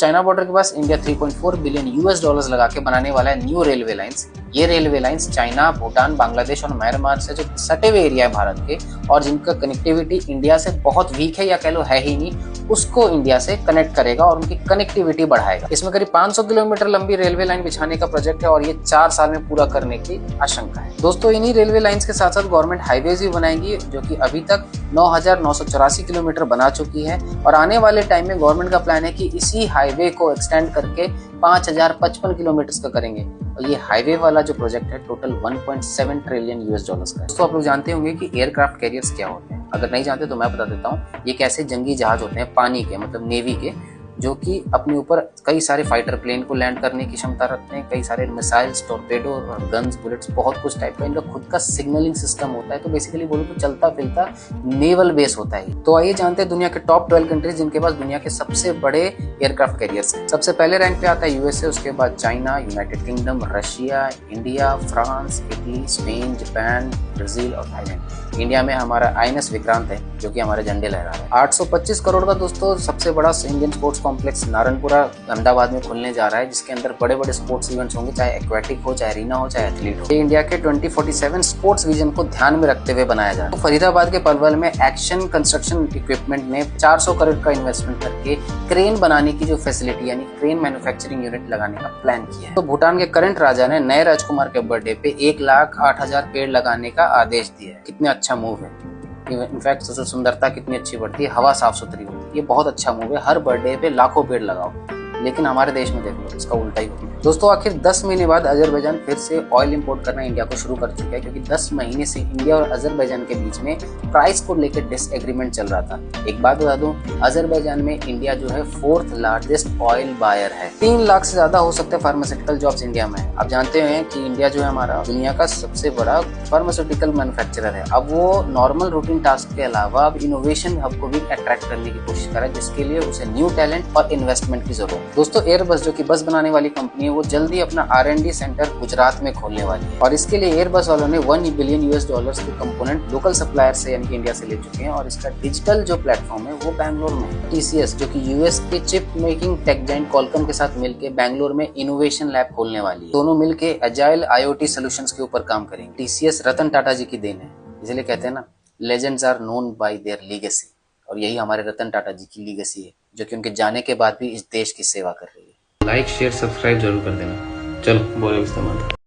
China border के पास India 3.4 billion US dollars लगा के बनाने वाला है न्यू रेलवे लाइंस। ये railway lines China, Bhutan, Bangladesh और म्यांमार से जो सटे हुए एरिया है भारत के और जिनका कनेक्टिविटी इंडिया से बहुत वीक है या कह लो है ही नहीं, उसको इंडिया से कनेक्ट करेगा और उनकी कनेक्टिविटी बढ़ाएगा। इसमें करीब 500 किलोमीटर लंबी रेलवे लाइन बिछाने का प्रोजेक्ट है और ये 4 साल में पूरा करने की आशंका है। दोस्तों, इन्हीं रेलवे लाइंस के साथ साथ गवर्नमेंट हाईवेज भी बनाएगी जो कि अभी तक 9,984 किलोमीटर बना चुकी है और आने वाले टाइम में गवर्नमेंट का प्लान है कि इसी हाईवे को एक्सटेंड करके 5,055 किलोमीटर का करेंगे। और ये हाईवे वाला जो प्रोजेक्ट है टोटल 1.7 ट्रिलियन यूएस डॉलर्स का है। दोस्तों, आप लोग जानते होंगे कि एयरक्राफ्ट कैरियर्स क्या होते हैं। अगर नहीं जानते तो मैं बता देता हूँ। ये कैसे जंगी जहाज होते हैं पानी के, मतलब नेवी के, जो कि अपने ऊपर कई सारे फाइटर प्लेन को लैंड करने की क्षमता रखते हैं। कई सारे मिसाइल्स, टॉर्पेडो और गन्स, बुलेट्स, बहुत कुछ टाइप का इनका खुद का सिग्नलिंग सिस्टम होता है। तो बेसिकली बोलो तो चलता फिरता नेवल बेस होता है। तो आइए जानते हैं दुनिया के टॉप 12 कंट्रीज जिनके पास दुनिया के सबसे बड़े एयरक्राफ्ट कैरियर्स हैं। सबसे पहले रैंक पे आता है यूएसए, उसके बाद China, United kingdom, Russia, India, France, Italy, Spain, Japan, Brazil और थाईलैंड। इंडिया में हमारा आईएनएस विक्रांत है जो कि हमारे झंडे लहरा रहा है। 825 करोड़ का दोस्तों सबसे बड़ा Indian sports complex Narayanpura Ahmedabad में खुलने जा रहा है, जिसके अंदर बड़े बड़े स्पोर्ट्स इवेंट्स होंगे, चाहे एक्वेटिक हो, चाहे रीना हो, चाहे एथलीट हो। ये इंडिया के 2047 स्पोर्ट्स विजन को ध्यान में रखते हुए बनाया जा रहा है। तो फरीदाबाद के पलवल में एक्शन कंस्ट्रक्शन इक्विपमेंट ने 400 करोड़ का इन्वेस्टमेंट करके क्रेन बनाने की जो फैसिलिटी यानी क्रेन मैन्युफैक्चरिंग यूनिट लगाने का प्लान किया है। तो भूटान के करंट राजा ने नए राजकुमार के बर्थडे पे 1,08,000 पेड़ लगाने का आदेश दिया है। कितना अच्छा मूव है। इनफैक्ट सोचो सुंदरता कितनी अच्छी बढ़ती है, हवा साफ सुथरी होती है। ये बहुत अच्छा मूव है। हर बर्थडे पे लाखों पेड़ लगाओ, लेकिन हमारे देश में देख लो इसका उल्टा ही होता है। दोस्तों, आखिर 10 महीने बाद अजरबैजान फिर से ऑयल इंपोर्ट करना इंडिया को शुरू कर चुका है, क्योंकि 10 महीने से इंडिया और अजरबैजान के बीच में प्राइस को लेकर डिसएग्रीमेंट चल रहा था। एक बात बता दूं, अजरबैजान में इंडिया जो है 4th लार्जेस्ट ऑयल बायर है। 3 लाख से ज्यादा हो सकते हैं फार्मास्यूटिकल जॉब्स इंडिया में। आप जानते हैं कि इंडिया जो है हमारा दुनिया का सबसे बड़ा फार्मास्यूटिकल मैन्युफैक्चरर है। अब वो नॉर्मल रूटीन टास्क के अलावा अब इनोवेशन हब को भी अट्रैक्ट करने की कोशिश कर रहा है, जिसके लिए उसे न्यू टैलेंट और इन्वेस्टमेंट की जरूरत है। दोस्तों, एयरबस जो कि बस बनाने वाली कंपनी है, वो जल्दी अपना R&D सेंटर गुजरात में खोलने वाली है और इसके लिए एयरबस वालों ने 1 बिलियन यूएस डॉलर्स के कंपोनेंट लोकल सप्लायर से यानी कि इंडिया से ले चुके हैं और इसका डिजिटल जो प्लेटफॉर्म है वो बैंगलोर में है। TCS जो कि यूएस के chip making tech giant Qualcomm के साथ मिलकर बैंगलोर में इनोवेशन लैब खोलने वाली है। दोनों मिलकर एजाइल IoT सॉल्यूशंस के ऊपर काम करेंगे। TCS रतन टाटा जी की देन है, इसलिए कहते हैं ना, legends are known by their legacy. और यही हमारे रतन टाटा जी की लीगेसी है, जो कि उनके जाने के बाद भी इस देश की सेवा कर रही है। लाइक, शेयर, सब्सक्राइब जरूर कर देना। चलो बोलो इस्तेमाल।